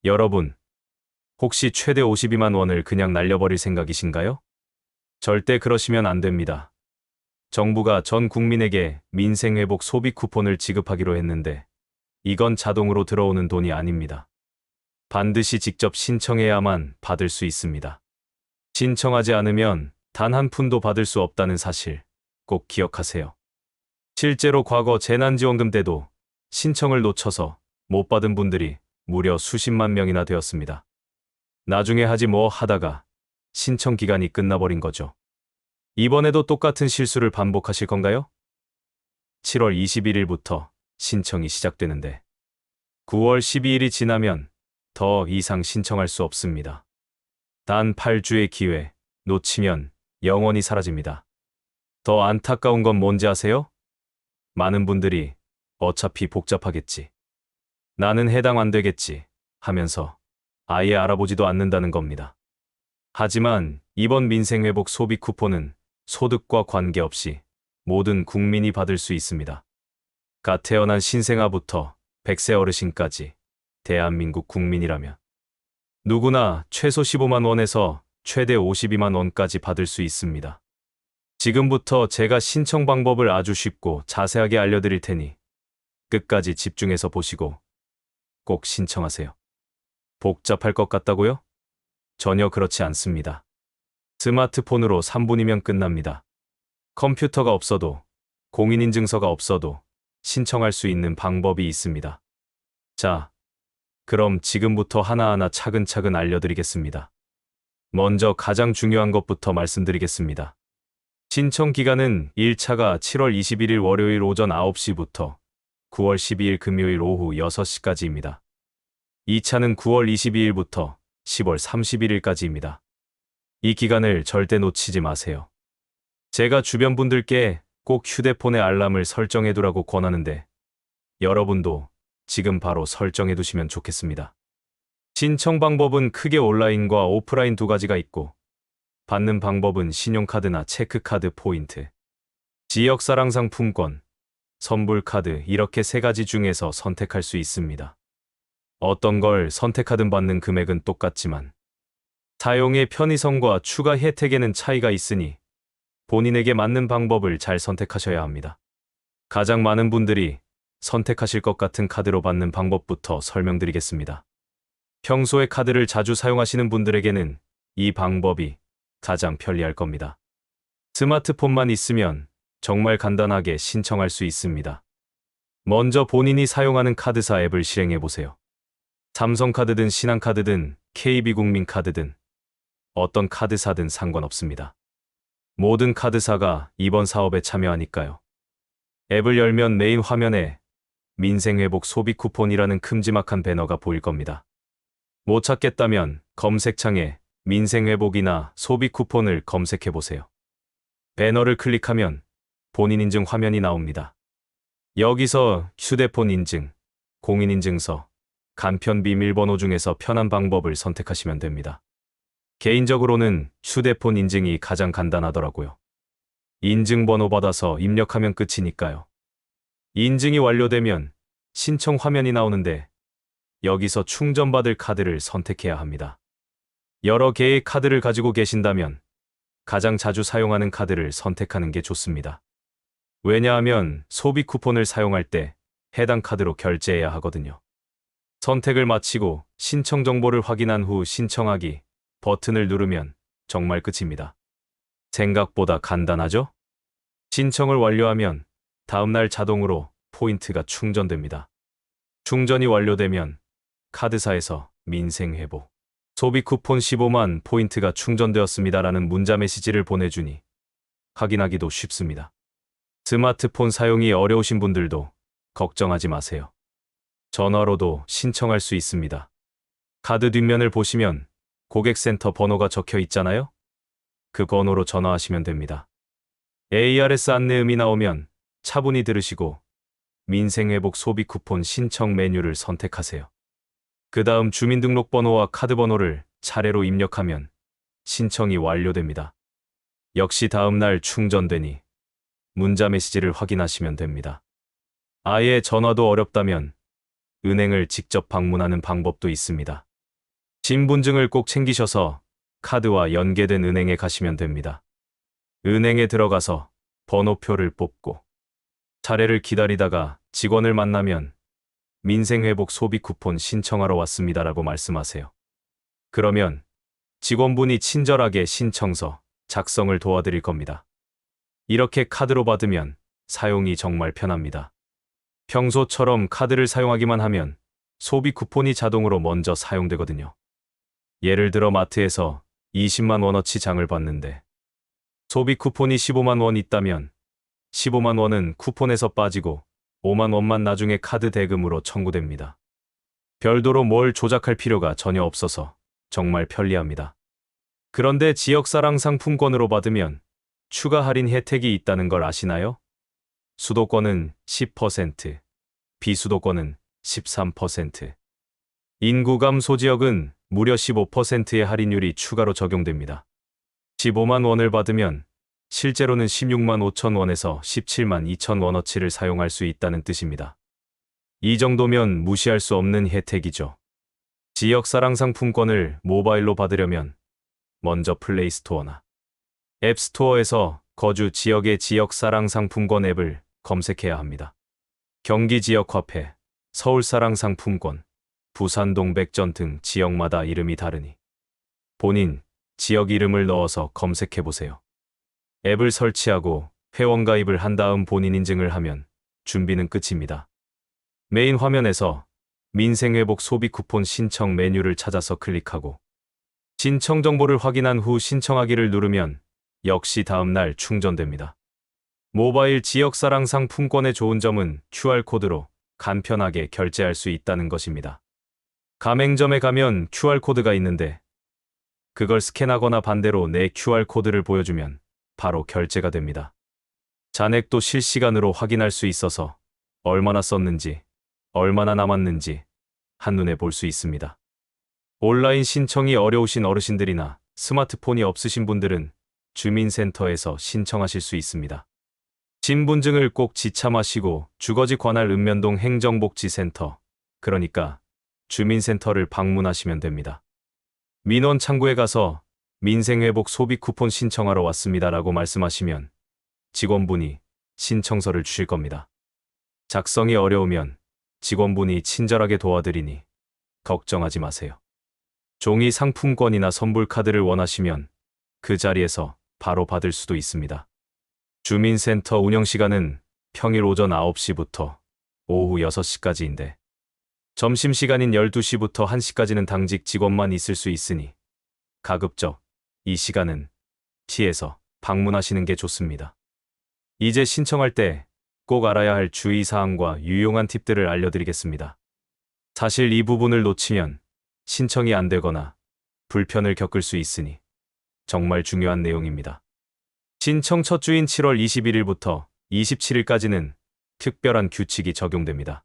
여러분, 혹시 최대 52만 원을 그냥 날려버릴 생각이신가요? 절대 그러시면 안 됩니다. 정부가 전 국민에게 민생회복 소비 쿠폰을 지급하기로 했는데 이건 자동으로 들어오는 돈이 아닙니다. 반드시 직접 신청해야만 받을 수 있습니다. 신청하지 않으면 단 한 푼도 받을 수 없다는 사실 꼭 기억하세요. 실제로 과거 재난지원금 때도 신청을 놓쳐서 못 받은 분들이 무려 수십만 명이나 되었습니다. 나중에 하지 뭐 하다가 신청 기간이 끝나버린 거죠. 이번에도 똑같은 실수를 반복하실 건가요? 7월 21일부터 신청이 시작되는데 9월 12일이 지나면 더 이상 신청할 수 없습니다. 단 8주의 기회 놓치면 영원히 사라집니다. 더 안타까운 건 뭔지 아세요? 많은 분들이 어차피 복잡하겠지, 나는 해당 안 되겠지 하면서 아예 알아보지도 않는다는 겁니다. 하지만 이번 민생회복 소비 쿠폰은 소득과 관계없이 모든 국민이 받을 수 있습니다. 갓 태어난 신생아부터 100세 어르신까지 대한민국 국민이라면 누구나 최소 15만 원에서 최대 52만 원까지 받을 수 있습니다. 지금부터 제가 신청 방법을 아주 쉽고 자세하게 알려드릴 테니 끝까지 집중해서 보시고 꼭 신청하세요. 복잡할 것 같다고요? 전혀 그렇지 않습니다. 스마트폰으로 3분이면 끝납니다. 컴퓨터가 없어도, 공인인증서가 없어도 신청할 수 있는 방법이 있습니다. 자, 그럼 지금부터 하나하나 차근차근 알려드리겠습니다. 먼저 가장 중요한 것부터 말씀드리겠습니다. 신청 기간은 1차가 7월 21일 월요일 오전 9시부터 9월 12일 금요일 오후 6시까지입니다. 2차는 9월 22일부터 10월 31일까지입니다. 이 기간을 절대 놓치지 마세요. 제가 주변 분들께 꼭 휴대폰에 알람을 설정해두라고 권하는데 여러분도 지금 바로 설정해두시면 좋겠습니다. 신청 방법은 크게 온라인과 오프라인 두 가지가 있고 받는 방법은 신용카드나 체크카드 포인트, 지역사랑 상품권, 선불카드 이렇게 세 가지 중에서 선택할 수 있습니다. 어떤 걸 선택하든 받는 금액은 똑같지만 사용의 편의성과 추가 혜택에는 차이가 있으니 본인에게 맞는 방법을 잘 선택하셔야 합니다. 가장 많은 분들이 선택하실 것 같은 카드로 받는 방법부터 설명드리겠습니다. 평소에 카드를 자주 사용하시는 분들에게는 이 방법이 가장 편리할 겁니다. 스마트폰만 있으면 정말 간단하게 신청할 수 있습니다. 먼저 본인이 사용하는 카드사 앱을 실행해보세요. 삼성카드든 신한카드든 KB국민카드든 어떤 카드사든 상관없습니다. 모든 카드사가 이번 사업에 참여하니까요. 앱을 열면 메인 화면에 민생회복 소비 쿠폰이라는 큼지막한 배너가 보일 겁니다. 못 찾겠다면 검색창에 민생회복이나 소비 쿠폰을 검색해보세요. 배너를 클릭하면 본인 인증 화면이 나옵니다. 여기서 휴대폰 인증, 공인인증서, 간편 비밀번호 중에서 편한 방법을 선택하시면 됩니다. 개인적으로는 휴대폰 인증이 가장 간단하더라고요. 인증번호 받아서 입력하면 끝이니까요. 인증이 완료되면 신청 화면이 나오는데 여기서 충전받을 카드를 선택해야 합니다. 여러 개의 카드를 가지고 계신다면 가장 자주 사용하는 카드를 선택하는 게 좋습니다. 왜냐하면 소비 쿠폰을 사용할 때 해당 카드로 결제해야 하거든요. 선택을 마치고 신청 정보를 확인한 후 신청하기 버튼을 누르면 정말 끝입니다. 생각보다 간단하죠? 신청을 완료하면 다음날 자동으로 포인트가 충전됩니다. 충전이 완료되면 카드사에서 민생회복 소비 쿠폰 15만 포인트가 충전되었습니다라는 문자 메시지를 보내주니 확인하기도 쉽습니다. 스마트폰 사용이 어려우신 분들도 걱정하지 마세요. 전화로도 신청할 수 있습니다. 카드 뒷면을 보시면 고객센터 번호가 적혀 있잖아요? 그 번호로 전화하시면 됩니다. ARS 안내음이 나오면 차분히 들으시고 민생회복 소비 쿠폰 신청 메뉴를 선택하세요. 그 다음 주민등록번호와 카드번호를 차례로 입력하면 신청이 완료됩니다. 역시 다음날 충전되니 문자 메시지를 확인하시면 됩니다. 아예 전화도 어렵다면 은행을 직접 방문하는 방법도 있습니다. 신분증을 꼭 챙기셔서 카드와 연계된 은행에 가시면 됩니다. 은행에 들어가서 번호표를 뽑고 차례를 기다리다가 직원을 만나면 민생회복 소비 쿠폰 신청하러 왔습니다라고 말씀하세요. 그러면 직원분이 친절하게 신청서 작성을 도와드릴 겁니다. 이렇게 카드로 받으면 사용이 정말 편합니다. 평소처럼 카드를 사용하기만 하면 소비 쿠폰이 자동으로 먼저 사용되거든요. 예를 들어 마트에서 20만 원어치 장을 봤는데 소비 쿠폰이 15만 원 있다면 15만 원은 쿠폰에서 빠지고 5만 원만 나중에 카드 대금으로 청구됩니다. 별도로 뭘 조작할 필요가 전혀 없어서 정말 편리합니다. 그런데 지역사랑 상품권으로 받으면 추가 할인 혜택이 있다는 걸 아시나요? 수도권은 10%, 비수도권은 13%, 인구감 소지역은 무려 15%의 할인율이 추가로 적용됩니다. 15만 원을 받으면 실제로는 16만 5천 원에서 17만 2천 원어치를 사용할 수 있다는 뜻입니다. 이 정도면 무시할 수 없는 혜택이죠. 지역사랑 상품권을 모바일로 받으려면 먼저 플레이스토어나 앱스토어에서 거주 지역의 지역사랑 상품권 앱을 검색해야 합니다. 경기 지역 화폐, 서울사랑 상품권, 부산동 백전 등 지역마다 이름이 다르니 본인 지역 이름을 넣어서 검색해 보세요. 앱을 설치하고 회원 가입을 한 다음 본인 인증을 하면 준비는 끝입니다. 메인 화면에서 민생회복 소비 쿠폰 신청 메뉴를 찾아서 클릭하고 신청 정보를 확인한 후 신청하기를 누르면 역시 다음날 충전됩니다. 모바일 지역사랑 상품권의 좋은 점은 QR코드로 간편하게 결제할 수 있다는 것입니다. 가맹점에 가면 QR코드가 있는데 그걸 스캔하거나 반대로 내 QR코드를 보여주면 바로 결제가 됩니다. 잔액도 실시간으로 확인할 수 있어서 얼마나 썼는지, 얼마나 남았는지 한눈에 볼 수 있습니다. 온라인 신청이 어려우신 어르신들이나 스마트폰이 없으신 분들은 주민센터에서 신청하실 수 있습니다. 신분증을 꼭 지참하시고 주거지 관할 읍면동 행정복지센터, 그러니까 주민센터를 방문하시면 됩니다. 민원 창구에 가서 민생회복 소비 쿠폰 신청하러 왔습니다라고 말씀하시면 직원분이 신청서를 주실 겁니다. 작성이 어려우면 직원분이 친절하게 도와드리니 걱정하지 마세요. 종이 상품권이나 선불카드를 원하시면 그 자리에서 바로 받을 수도 있습니다. 주민센터 운영시간은 평일 오전 9시부터 오후 6시까지인데 점심시간인 12시부터 1시까지는 당직 직원만 있을 수 있으니 가급적 이 시간은 피해서 방문하시는 게 좋습니다. 이제 신청할 때 꼭 알아야 할 주의사항과 유용한 팁들을 알려드리겠습니다. 사실 이 부분을 놓치면 신청이 안 되거나 불편을 겪을 수 있으니 정말 중요한 내용입니다. 신청 첫 주인 7월 21일부터 27일까지는 특별한 규칙이 적용됩니다.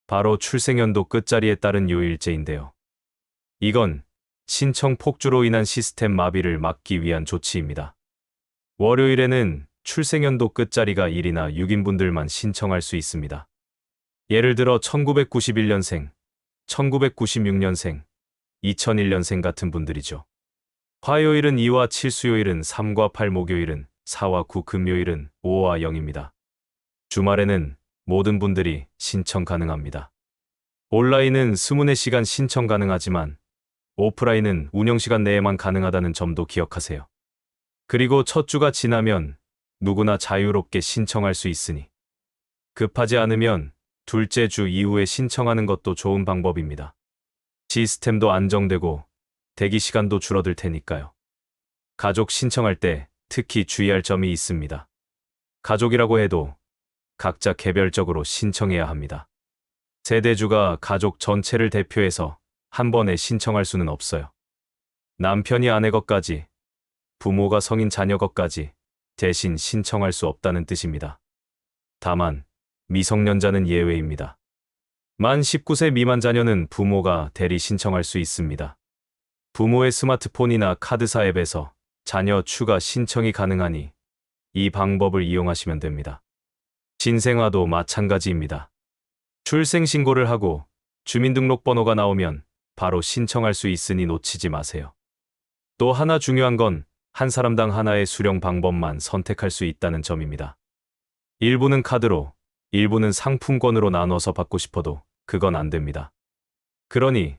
바로 출생연도 끝자리에 따른 요일제인데요. 이건 신청 폭주로 인한 시스템 마비를 막기 위한 조치입니다. 월요일에는 출생연도 끝자리가 1이나 6인분들만 신청할 수 있습니다. 예를 들어 1991년생, 1996년생, 2001년생 같은 분들이죠. 화요일은 2와 7, 수요일은 3과 8, 목요일은 4와 9, 금요일은 5와 0입니다. 주말에는 모든 분들이 신청 가능합니다. 온라인은 24시간 신청 가능하지만 오프라인은 운영시간 내에만 가능하다는 점도 기억하세요. 그리고 첫 주가 지나면 누구나 자유롭게 신청할 수 있으니 급하지 않으면 둘째 주 이후에 신청하는 것도 좋은 방법입니다. 시스템도 안정되고 대기 시간도 줄어들 테니까요. 가족 신청할 때 특히 주의할 점이 있습니다. 가족이라고 해도 각자 개별적으로 신청해야 합니다. 세대주가 가족 전체를 대표해서 한 번에 신청할 수는 없어요. 남편이 아내 것까지, 부모가 성인 자녀 것까지 대신 신청할 수 없다는 뜻입니다. 다만 미성년자는 예외입니다. 만 19세 미만 자녀는 부모가 대리 신청할 수 있습니다. 부모의 스마트폰이나 카드사 앱에서 자녀 추가 신청이 가능하니 이 방법을 이용하시면 됩니다. 신생아도 마찬가지입니다. 출생신고를 하고 주민등록번호가 나오면 바로 신청할 수 있으니 놓치지 마세요. 또 하나 중요한 건 한 사람당 하나의 수령 방법만 선택할 수 있다는 점입니다. 일부는 카드로, 일부는 상품권으로 나눠서 받고 싶어도 그건 안 됩니다. 그러니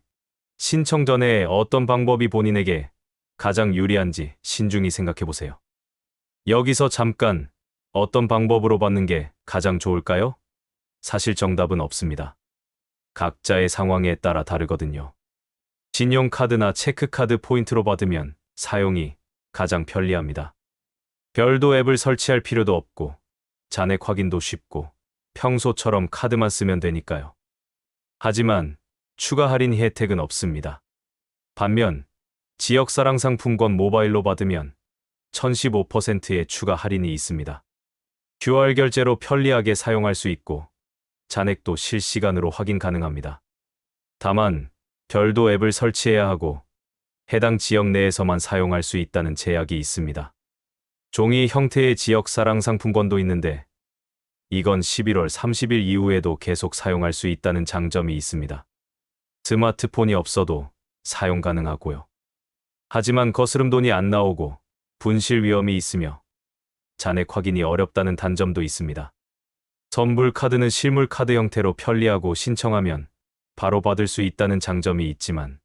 신청 전에 어떤 방법이 본인에게 가장 유리한지 신중히 생각해 보세요. 여기서 잠깐 어떤 방법으로 받는 게 가장 좋을까요? 사실 정답은 없습니다. 각자의 상황에 따라 다르거든요. 신용카드나 체크카드 포인트로 받으면 사용이 가장 편리합니다. 별도 앱을 설치할 필요도 없고 잔액 확인도 쉽고 평소처럼 카드만 쓰면 되니까요. 하지만 추가 할인 혜택은 없습니다. 반면 지역사랑 상품권 모바일로 받으면 1015%의 추가 할인이 있습니다. QR 결제로 편리하게 사용할 수 있고 잔액도 실시간으로 확인 가능합니다. 다만 별도 앱을 설치해야 하고 해당 지역 내에서만 사용할 수 있다는 제약이 있습니다. 종이 형태의 지역사랑 상품권도 있는데 이건 11월 30일 이후에도 계속 사용할 수 있다는 장점이 있습니다. 스마트폰이 없어도 사용 가능하고요. 하지만 거스름 돈이 안 나오고 분실 위험이 있으며 잔액 확인이 어렵다는 단점도 있습니다. 선불 카드는 실물 카드 형태로 편리하고 신청하면 바로 받을 수 있다는 장점이 있지만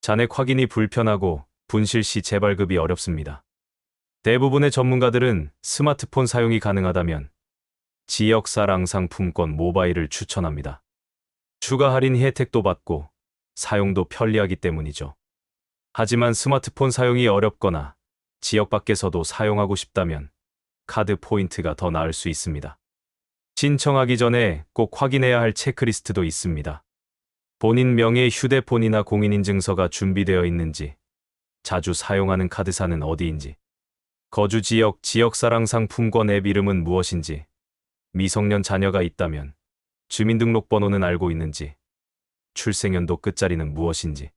잔액 확인이 불편하고 분실 시 재발급이 어렵습니다. 대부분의 전문가들은 스마트폰 사용이 가능하다면 지역사랑 상품권 모바일을 추천합니다. 추가 할인 혜택도 받고 사용도 편리하기 때문이죠. 하지만 스마트폰 사용이 어렵거나 지역 밖에서도 사용하고 싶다면 카드 포인트가 더 나을 수 있습니다. 신청하기 전에 꼭 확인해야 할 체크리스트도 있습니다. 본인 명의의 휴대폰이나 공인인증서가 준비되어 있는지, 자주 사용하는 카드사는 어디인지, 거주 지역 지역사랑 상품권 앱 이름은 무엇인지, 미성년 자녀가 있다면 주민등록번호는 알고 있는지, 출생연도 끝자리는 무엇인지,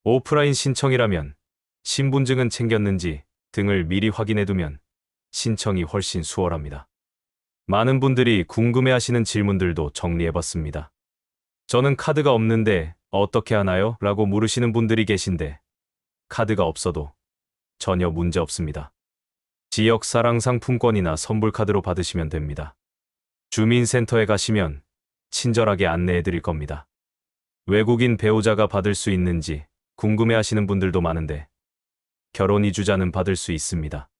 오프라인 신청이라면 신분증은 챙겼는지 등을 미리 확인해두면 신청이 훨씬 수월합니다. 많은 분들이 궁금해하시는 질문들도 정리해봤습니다. 저는 카드가 없는데 어떻게 하나요? 라고 물으시는 분들이 계신데 카드가 없어도 전혀 문제 없습니다. 지역사랑 상품권이나 선불카드로 받으시면 됩니다. 주민센터에 가시면 친절하게 안내해 드릴 겁니다. 외국인 배우자가 받을 수 있는지 궁금해하시는 분들도 많은데 결혼 이주자는 받을 수 있습니다.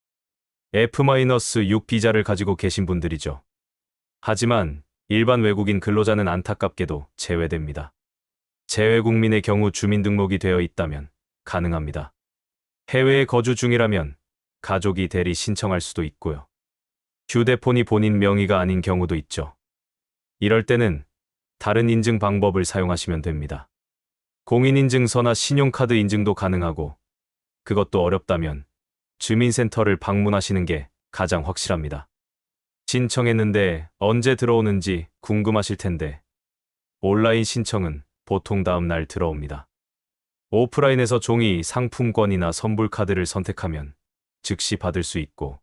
F-6 비자를 가지고 계신 분들이죠. 하지만 일반 외국인 근로자는 안타깝게도 제외됩니다. 재외국민의 경우 주민등록이 되어 있다면 가능합니다. 해외에 거주 중이라면 가족이 대리 신청할 수도 있고요. 휴대폰이 본인 명의가 아닌 경우도 있죠. 이럴 때는 다른 인증 방법을 사용하시면 됩니다. 공인인증서나 신용카드 인증도 가능하고 그것도 어렵다면 주민센터를 방문하시는 게 가장 확실합니다. 신청했는데 언제 들어오는지 궁금하실 텐데 온라인 신청은 보통 다음 날 들어옵니다. 오프라인에서 종이 상품권이나 선불카드를 선택하면 즉시 받을 수 있고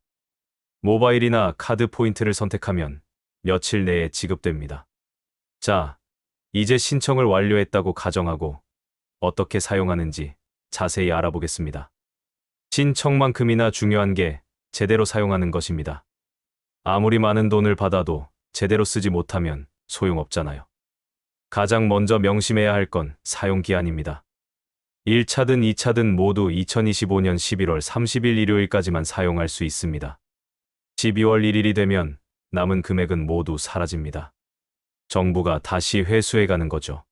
모바일이나 카드 포인트를 선택하면 며칠 내에 지급됩니다. 자, 이제 신청을 완료했다고 가정하고 어떻게 사용하는지 자세히 알아보겠습니다. 신청만큼이나 중요한 게 제대로 사용하는 것입니다. 아무리 많은 돈을 받아도 제대로 쓰지 못하면 소용없잖아요. 가장 먼저 명심해야 할 건 사용기한입니다. 1차든 2차든 모두 2025년 11월 30일 일요일까지만 사용할 수 있습니다. 12월 1일이 되면 남은 금액은 모두 사라집니다. 정부가 다시 회수해가는 거죠.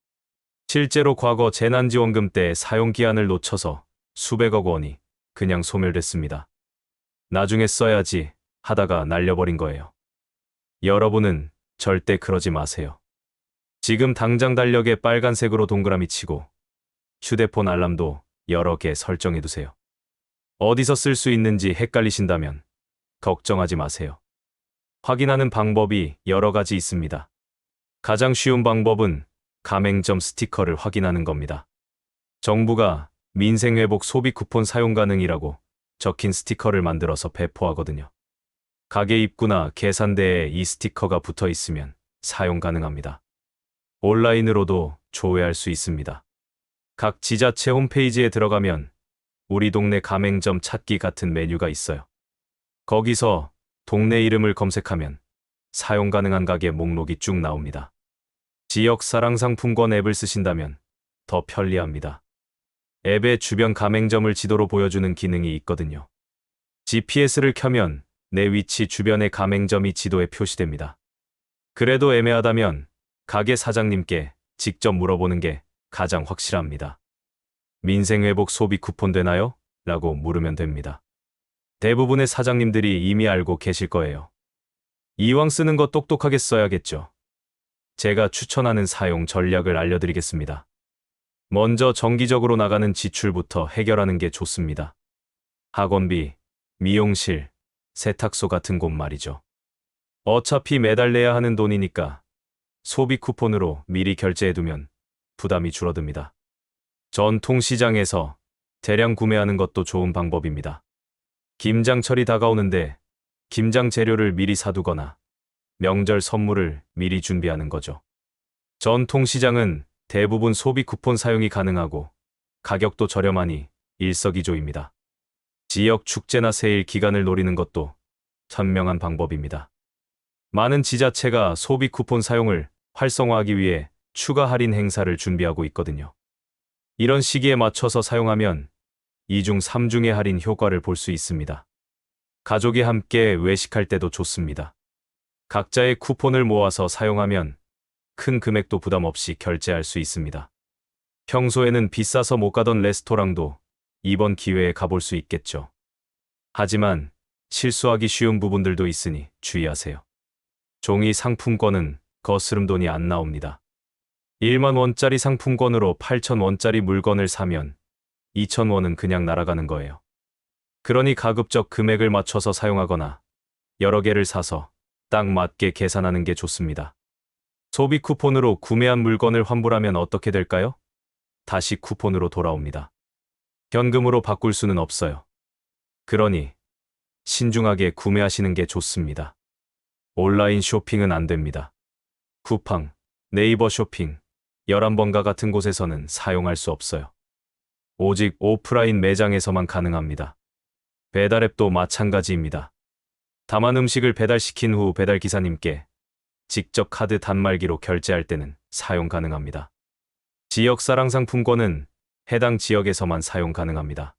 실제로 과거 재난지원금 때 사용기한을 놓쳐서 수백억 원이 그냥 소멸됐습니다. 나중에 써야지 하다가 날려버린 거예요. 여러분은 절대 그러지 마세요. 지금 당장 달력에 빨간색으로 동그라미 치고 휴대폰 알람도 여러 개 설정해두세요. 어디서 쓸 수 있는지 헷갈리신다면 걱정하지 마세요. 확인하는 방법이 여러 가지 있습니다. 가장 쉬운 방법은 가맹점 스티커를 확인하는 겁니다. 정부가 민생회복 소비 쿠폰 사용 가능이라고 적힌 스티커를 만들어서 배포하거든요. 가게 입구나 계산대에 이 스티커가 붙어 있으면 사용 가능합니다. 온라인으로도 조회할 수 있습니다. 각 지자체 홈페이지에 들어가면 우리 동네 가맹점 찾기 같은 메뉴가 있어요. 거기서 동네 이름을 검색하면 사용 가능한 가게 목록이 쭉 나옵니다. 지역 사랑상품권 앱을 쓰신다면 더 편리합니다. 앱에 주변 가맹점을 지도로 보여주는 기능이 있거든요. GPS를 켜면 내 위치 주변의 가맹점이 지도에 표시됩니다. 그래도 애매하다면 가게 사장님께 직접 물어보는 게 가장 확실합니다. 민생회복 소비 쿠폰 되나요? 라고 물으면 됩니다. 대부분의 사장님들이 이미 알고 계실 거예요. 이왕 쓰는 거 똑똑하게 써야겠죠. 제가 추천하는 사용 전략을 알려드리겠습니다. 먼저 정기적으로 나가는 지출부터 해결하는 게 좋습니다. 학원비, 미용실, 세탁소 같은 곳 말이죠. 어차피 매달 내야 하는 돈이니까 소비 쿠폰으로 미리 결제해두면 부담이 줄어듭니다. 전통시장에서 대량 구매하는 것도 좋은 방법입니다. 김장철이 다가오는데 김장 재료를 미리 사두거나 명절 선물을 미리 준비하는 거죠. 전통시장은 대부분 소비 쿠폰 사용이 가능하고 가격도 저렴하니 일석이조입니다. 지역 축제나 세일 기간을 노리는 것도 현명한 방법입니다. 많은 지자체가 소비 쿠폰 사용을 활성화하기 위해 추가 할인 행사를 준비하고 있거든요. 이런 시기에 맞춰서 사용하면 2중 3중의 할인 효과를 볼 수 있습니다. 가족이 함께 외식할 때도 좋습니다. 각자의 쿠폰을 모아서 사용하면 큰 금액도 부담 없이 결제할 수 있습니다. 평소에는 비싸서 못 가던 레스토랑도 이번 기회에 가볼 수 있겠죠. 하지만 실수하기 쉬운 부분들도 있으니 주의하세요. 종이 상품권은 거스름 돈이 안 나옵니다. 1만 원짜리 상품권으로 8천 원짜리 물건을 사면 2천 원은 그냥 날아가는 거예요. 그러니 가급적 금액을 맞춰서 사용하거나 여러 개를 사서 딱 맞게 계산하는 게 좋습니다. 소비 쿠폰으로 구매한 물건을 환불하면 어떻게 될까요? 다시 쿠폰으로 돌아옵니다. 현금으로 바꿀 수는 없어요. 그러니 신중하게 구매하시는 게 좋습니다. 온라인 쇼핑은 안 됩니다. 쿠팡, 네이버 쇼핑, 11번가 같은 곳에서는 사용할 수 없어요. 오직 오프라인 매장에서만 가능합니다. 배달앱도 마찬가지입니다. 다만 음식을 배달시킨 후 배달기사님께 직접 카드 단말기로 결제할 때는 사용 가능합니다. 지역 사랑 상품권은 해당 지역에서만 사용 가능합니다.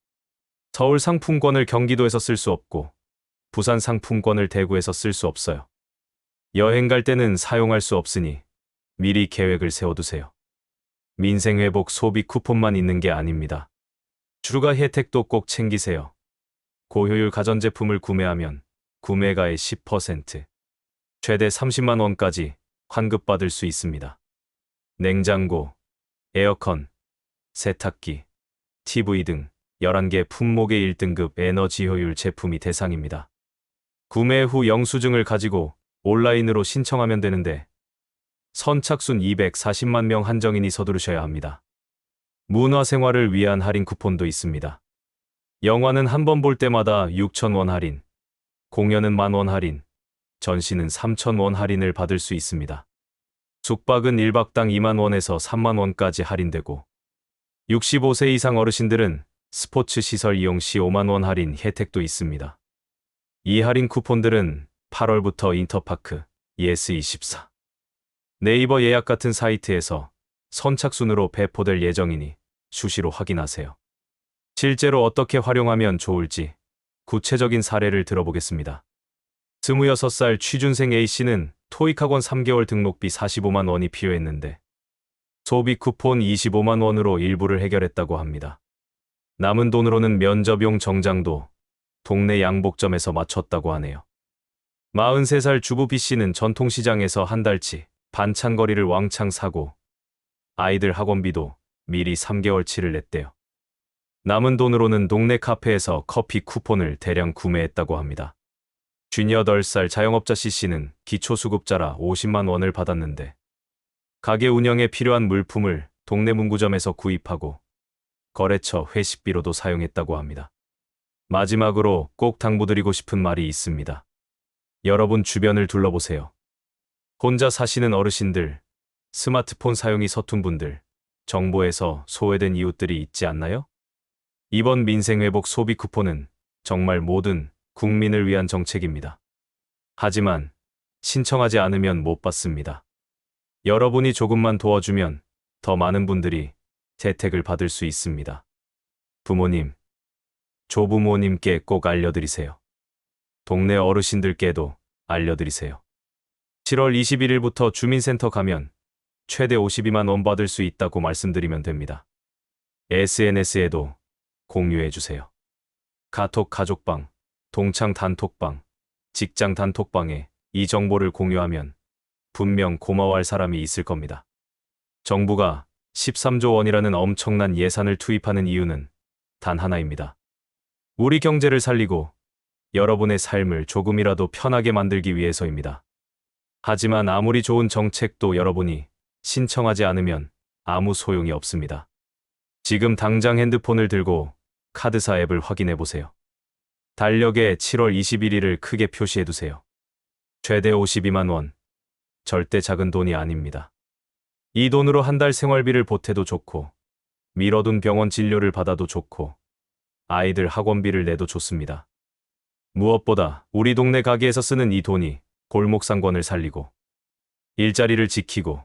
서울 상품권을 경기도에서 쓸 수 없고 부산 상품권을 대구에서 쓸 수 없어요. 여행 갈 때는 사용할 수 없으니 미리 계획을 세워두세요. 민생회복 소비 쿠폰만 있는 게 아닙니다. 추가 혜택도 꼭 챙기세요. 고효율 가전제품을 구매하면 구매가의 10%, 최대 30만 원까지 환급받을 수 있습니다. 냉장고, 에어컨, 세탁기, TV 등 11개 품목의 1등급 에너지 효율 제품이 대상입니다. 구매 후 영수증을 가지고 온라인으로 신청하면 되는데 선착순 240만 명 한정인이 서두르셔야 합니다. 문화생활을 위한 할인 쿠폰도 있습니다. 영화는 한 번 볼 때마다 6,000원 할인, 공연은 10,000원 할인, 전시는 3,000원 할인을 받을 수 있습니다. 숙박은 1박당 2만 원에서 3만 원까지 할인되고 65세 이상 어르신들은 스포츠 시설 이용 시 5만 원 할인 혜택도 있습니다. 이 할인 쿠폰들은 8월부터 인터파크, 예스24, 네이버 예약 같은 사이트에서 선착순으로 배포될 예정이니 수시로 확인하세요. 실제로 어떻게 활용하면 좋을지 구체적인 사례를 들어보겠습니다. 26살 취준생 A씨는 토익학원 3개월 등록비 45만 원이 필요했는데 소비 쿠폰 25만 원으로 일부를 해결했다고 합니다. 남은 돈으로는 면접용 정장도 동네 양복점에서 맞췄다고 하네요. 43살 주부 B씨는 전통시장에서 한 달치 반찬거리를 왕창 사고 아이들 학원비도 미리 3개월치를 냈대요. 남은 돈으로는 동네 카페에서 커피 쿠폰을 대량 구매했다고 합니다. 58살 자영업자 C씨는 기초수급자라 50만 원을 받았는데 가게 운영에 필요한 물품을 동네 문구점에서 구입하고 거래처 회식비로도 사용했다고 합니다. 마지막으로 꼭 당부드리고 싶은 말이 있습니다. 여러분 주변을 둘러보세요. 혼자 사시는 어르신들, 스마트폰 사용이 서툰 분들, 정부에서 소외된 이웃들이 있지 않나요? 이번 민생회복 소비 쿠폰은 정말 모든 국민을 위한 정책입니다. 하지만 신청하지 않으면 못 받습니다. 여러분이 조금만 도와주면 더 많은 분들이 혜택을 받을 수 있습니다. 부모님, 조부모님께 꼭 알려드리세요. 동네 어르신들께도 알려드리세요. 7월 21일부터 주민센터 가면 최대 52만 원 받을 수 있다고 말씀드리면 됩니다. SNS에도 공유해주세요. 카톡 가족방, 동창 단톡방, 직장 단톡방에 이 정보를 공유하면 분명 고마워할 사람이 있을 겁니다. 정부가 13조 원이라는 엄청난 예산을 투입하는 이유는 단 하나입니다. 우리 경제를 살리고 여러분의 삶을 조금이라도 편하게 만들기 위해서입니다. 하지만 아무리 좋은 정책도 여러분이 신청하지 않으면 아무 소용이 없습니다. 지금 당장 핸드폰을 들고 카드사 앱을 확인해 보세요. 달력에 7월 21일을 크게 표시해 두세요. 최대 52만 원. 절대 작은 돈이 아닙니다. 이 돈으로 한 달 생활비를 보태도 좋고, 미뤄둔 병원 진료를 받아도 좋고, 아이들 학원비를 내도 좋습니다. 무엇보다 우리 동네 가게에서 쓰는 이 돈이 골목 상권을 살리고, 일자리를 지키고,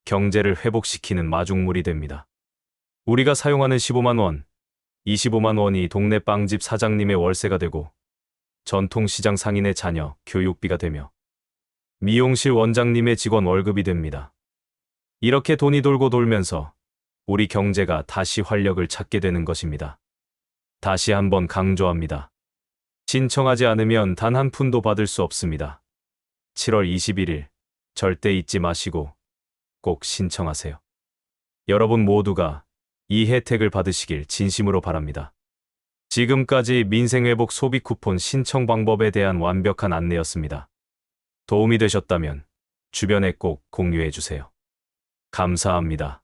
경제를 회복시키는 마중물이 됩니다. 우리가 사용하는 15만 원, 25만 원이 동네 빵집 사장님의 월세가 되고, 전통시장 상인의 자녀 교육비가 되며, 미용실 원장님의 직원 월급이 됩니다. 이렇게 돈이 돌고 돌면서 우리 경제가 다시 활력을 찾게 되는 것입니다. 다시 한번 강조합니다. 신청하지 않으면 단 한 푼도 받을 수 없습니다. 7월 21일 절대 잊지 마시고 꼭 신청하세요. 여러분 모두가 이 혜택을 받으시길 진심으로 바랍니다. 지금까지 민생회복 소비 쿠폰 신청 방법에 대한 완벽한 안내였습니다. 도움이 되셨다면 주변에 꼭 공유해 주세요. 감사합니다.